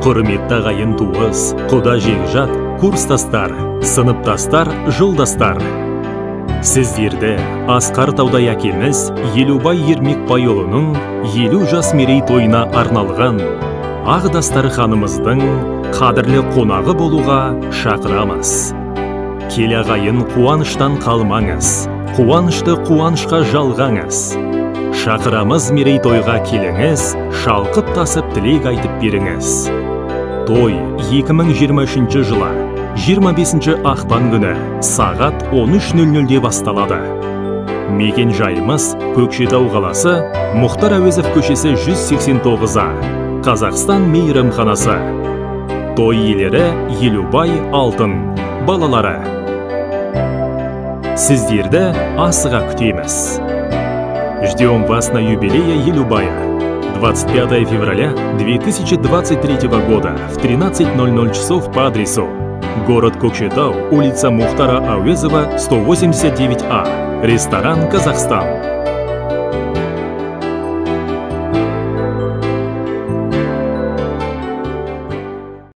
Құрметті ағайын туыс, құда жекжат, курстастар, сыныптастар, жылдастар. Сіздерді Асқар Таудай әкеміз Елубай Ермекбайұлының 50 жас мерейтойына арналған Ағдастар ханымыздың қадірлі қонағы болуға шақырамыз. Келі ағайын қуаныштан қалмаңыз, қуанышты қуанышқа жалғаңыз. Шақырамыз мерейтойға келіңіз, шалқып тасып тілек айтып беріңіз. Той 2023 жылы 25 ақпан күні сағат 13:00-де басталады. Мекен жайымыз Көкшетау қаласы, Мұхтар Әуезов көшесі 189-а, Қазақстан мейрамханасы. Той иелері Елубай Алтын, балалары. Сіздерді асыға күтеміз. Ждем вас на юбилея Елубая. 25 февраля 2023 года в 13:00 часов по адресу город Көкшетау, улица Мухтара Әуезова, 189А, ресторан «Казахстан».